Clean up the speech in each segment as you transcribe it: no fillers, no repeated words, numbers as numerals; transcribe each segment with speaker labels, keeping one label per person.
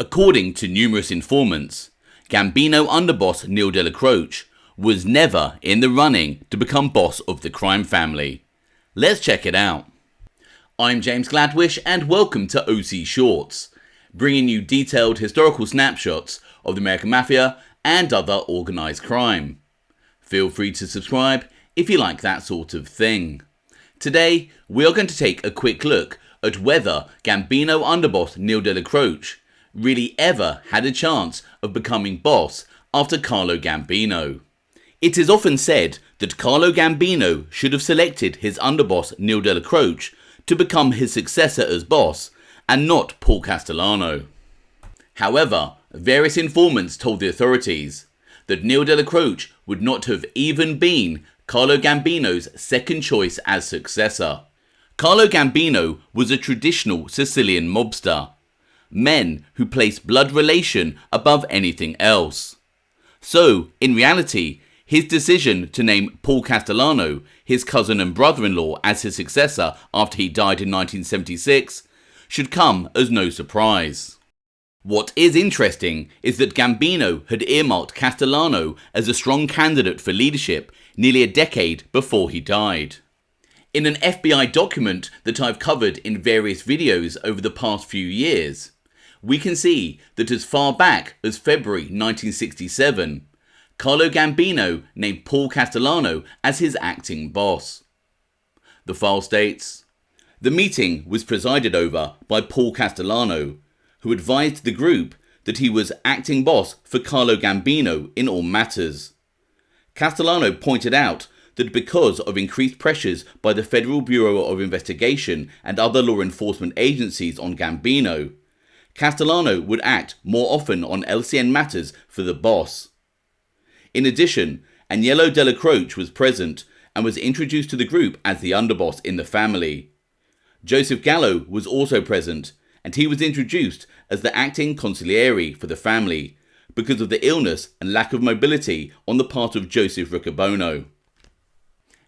Speaker 1: According to numerous informants, Gambino underboss Aniello Dellacroce was never in the running to become boss of the crime family. Let's check it out. I'm James Gladwish and welcome to OC Shorts, bringing you detailed historical snapshots of the American Mafia and other organised crime. Feel free to subscribe if you like that sort of thing. Today, we are going to take a quick look at whether Gambino underboss Aniello Dellacroce really ever had a chance of becoming boss after Carlo Gambino. It is often said that Carlo Gambino should have selected his underboss Aniello Dellacroce to become his successor as boss and not Paul Castellano. However, various informants told the authorities that Aniello Dellacroce would not have even been Carlo Gambino's second choice as successor. Carlo Gambino was a traditional Sicilian mobster, men who placed blood relation above anything else. So, in reality, his decision to name Paul Castellano, his cousin and brother-in-law, as his successor after he died in 1976 should come as no surprise. What is interesting is that Gambino had earmarked Castellano as a strong candidate for leadership nearly a decade before he died. In an FBI document that I've covered in various videos over the past few years, we can see that as far back as February 1967, Carlo Gambino named Paul Castellano as his acting boss. The file states, "The meeting was presided over by Paul Castellano, who advised the group that he was acting boss for Carlo Gambino in all matters. Castellano pointed out that because of increased pressures by the Federal Bureau of Investigation and other law enforcement agencies on Gambino, Castellano would act more often on LCN matters for the boss. In addition, Aniello Dellacroce was present and was introduced to the group as the underboss in the family. Joseph Gallo was also present, and he was introduced as the acting consigliere for the family because of the illness and lack of mobility on the part of Joseph Riccobono."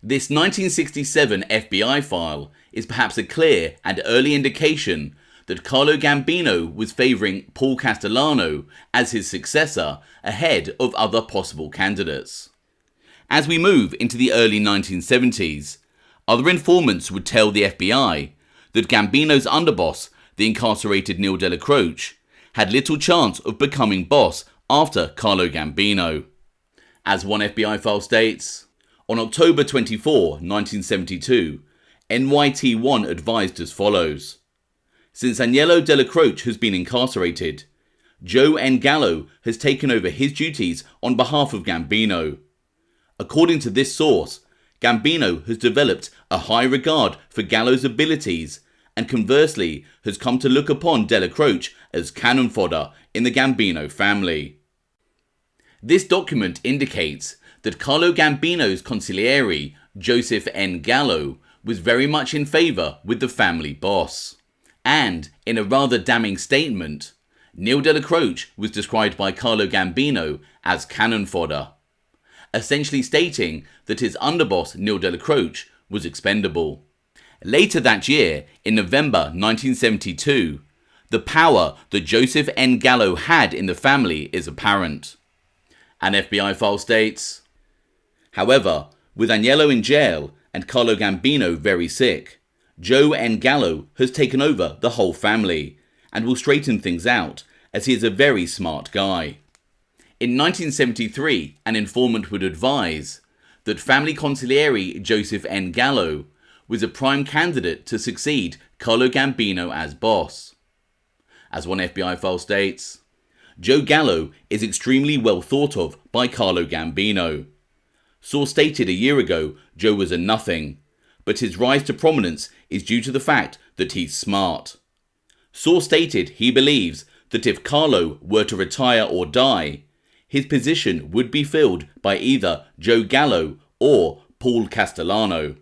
Speaker 1: This 1967 FBI file is perhaps a clear and early indication that Carlo Gambino was favouring Paul Castellano as his successor ahead of other possible candidates. As we move into the early 1970s, other informants would tell the FBI that Gambino's underboss, the incarcerated Aniello Dellacroce, had little chance of becoming boss after Carlo Gambino. As one FBI file states, on October 24, 1972, NYT1 advised as follows: "Since Aniello Dellacroce has been incarcerated, Joe Gallo has taken over his duties on behalf of Gambino. According to this source, Gambino has developed a high regard for Gallo's abilities and conversely has come to look upon Dellacroce as cannon fodder in the Gambino family." This document indicates that Carlo Gambino's consigliere, Joseph Gallo, was very much in favour with the family boss. And, in a rather damning statement, Aniello Dellacroce was described by Carlo Gambino as cannon fodder, essentially stating that his underboss Aniello Dellacroce was expendable. Later that year, in November 1972, the power that Joseph Gallo had in the family is apparent. An FBI file states, "However, with Aniello in jail and Carlo Gambino very sick, Joe Gallo has taken over the whole family and will straighten things out as he is a very smart guy." In 1973, an informant would advise that family consigliere Joseph Gallo was a prime candidate to succeed Carlo Gambino as boss. As one FBI file states, "Joe Gallo is extremely well thought of by Carlo Gambino. Source stated a year ago Joe was a nothing, but his rise to prominence is due to the fact that he's smart. Source stated he believes that if Carlo were to retire or die, his position would be filled by either Joe Gallo or Paul Castellano."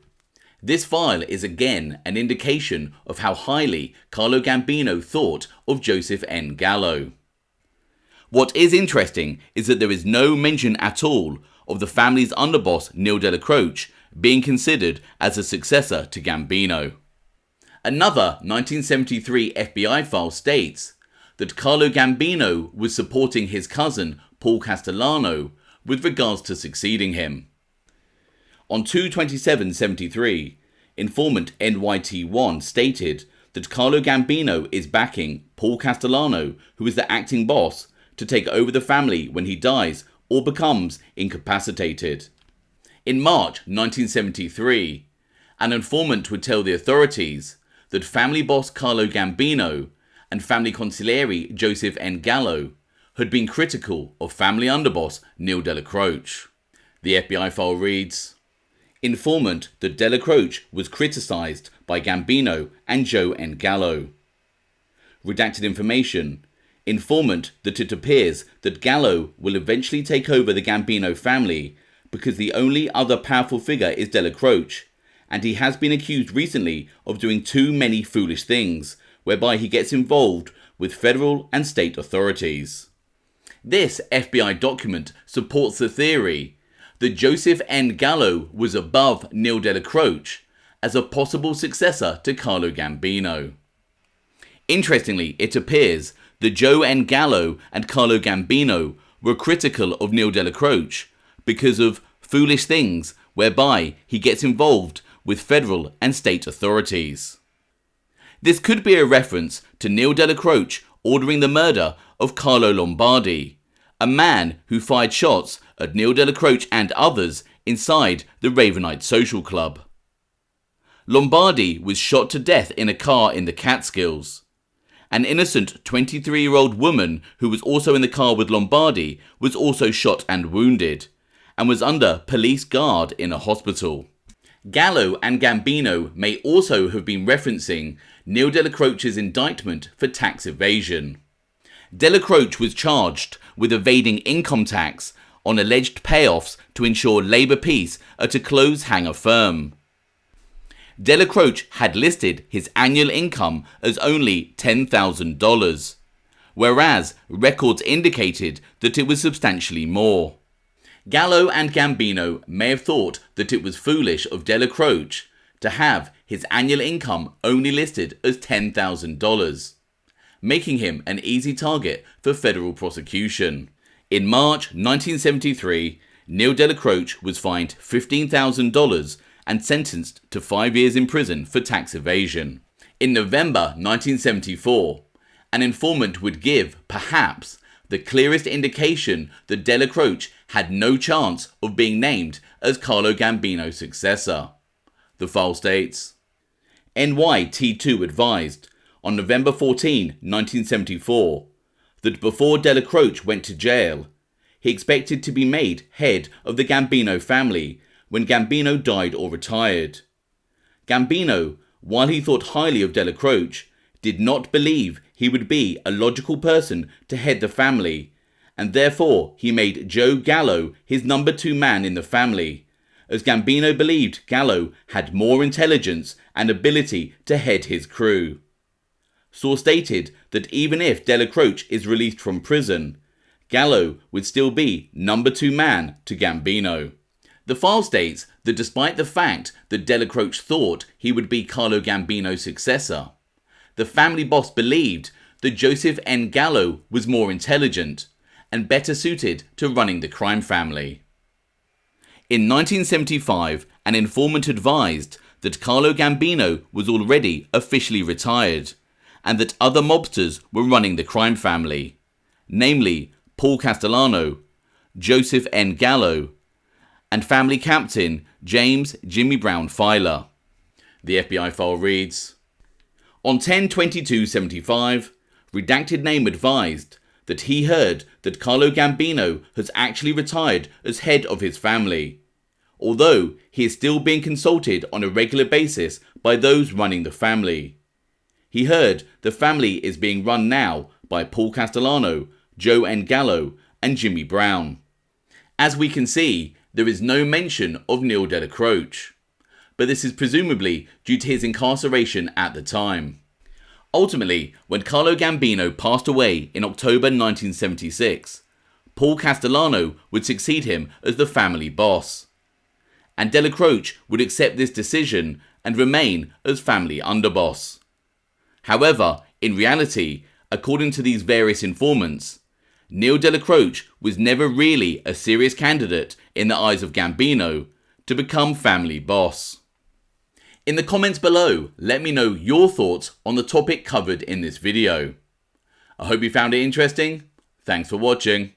Speaker 1: This file is again an indication of how highly Carlo Gambino thought of Joseph Gallo. What is interesting is that there is no mention at all of the family's underboss Aniello Dellacroce being considered as a successor to Gambino. Another 1973 FBI file states that Carlo Gambino was supporting his cousin Paul Castellano with regards to succeeding him. On 2/27/73, informant NYT1 stated that Carlo Gambino is backing Paul Castellano, who is the acting boss, to take over the family when he dies or becomes incapacitated. In March 1973, an informant would tell the authorities that family boss Carlo Gambino and family consigliere Joseph Gallo had been critical of family underboss Aniello Dellacroce. The FBI file reads, informant that Dellacroce was criticised by Gambino and Joe Gallo. Redacted information, informant that it appears that Gallo will eventually take over the Gambino family because the only other powerful figure is Dellacroce, and he has been accused recently of doing too many foolish things, whereby he gets involved with federal and state authorities. This FBI document supports the theory that Joseph Gallo was above Aniello Dellacroce as a possible successor to Carlo Gambino. Interestingly, it appears that Joe Gallo and Carlo Gambino were critical of Aniello Dellacroce because of foolish things whereby he gets involved with federal and state authorities. This could be a reference to Aniello Dellacroce ordering the murder of Carlo Lombardi, a man who fired shots at Aniello Dellacroce and others inside the Ravenite Social Club. Lombardi was shot to death in a car in the Catskills. An innocent 23-year-old woman who was also in the car with Lombardi was also shot and wounded, and was under police guard in a hospital. Gallo and Gambino may also have been referencing Aniello Dellacroce's indictment for tax evasion. Dellacroce was charged with evading income tax on alleged payoffs to ensure labour peace at a clothes hanger firm. Dellacroce had listed his annual income as only $10,000, whereas records indicated that it was substantially more. Gallo and Gambino may have thought that it was foolish of Dellacroce to have his annual income only listed as $10,000, making him an easy target for federal prosecution. In March 1973, Aniello Dellacroce was fined $15,000 and sentenced to 5 years in prison for tax evasion. In November 1974, an informant would give, perhaps, the clearest indication that Dellacroce had no chance of being named as Carlo Gambino's successor. The file states, NYT2 advised on November 14, 1974, that before Dellacroce went to jail, he expected to be made head of the Gambino family when Gambino died or retired. Gambino, while he thought highly of Dellacroce, did not believe he would be a logical person to head the family, and therefore he made Joe Gallo his number 2 man in the family, as Gambino believed Gallo had more intelligence and ability to head his crew. Source stated that even if Dellacroce is released from prison, Gallo would still be number 2 man to Gambino. The file states that despite the fact that Dellacroce thought he would be Carlo Gambino's successor, the family boss believed that Joseph Gallo was more intelligent and better suited to running the crime family. In 1975, an informant advised that Carlo Gambino was already officially retired and that other mobsters were running the crime family, namely Paul Castellano, Joseph Gallo, and family captain James Jimmy Brown Failla. The FBI file reads, on 10/22/75, redacted name advised that he heard that Carlo Gambino has actually retired as head of his family, although he is still being consulted on a regular basis by those running the family. He heard the family is being run now by Paul Castellano, Joe Gallo, and Jimmy Brown. As we can see, there is no mention of Aniello Dellacroce, but this is presumably due to his incarceration at the time. Ultimately, when Carlo Gambino passed away in October 1976, Paul Castellano would succeed him as the family boss, and Dellacroce would accept this decision and remain as family underboss. However, in reality, according to these various informants, Aniello Dellacroce was never really a serious candidate in the eyes of Gambino to become family boss. In the comments below, let me know your thoughts on the topic covered in this video. I hope you found it interesting. Thanks for watching.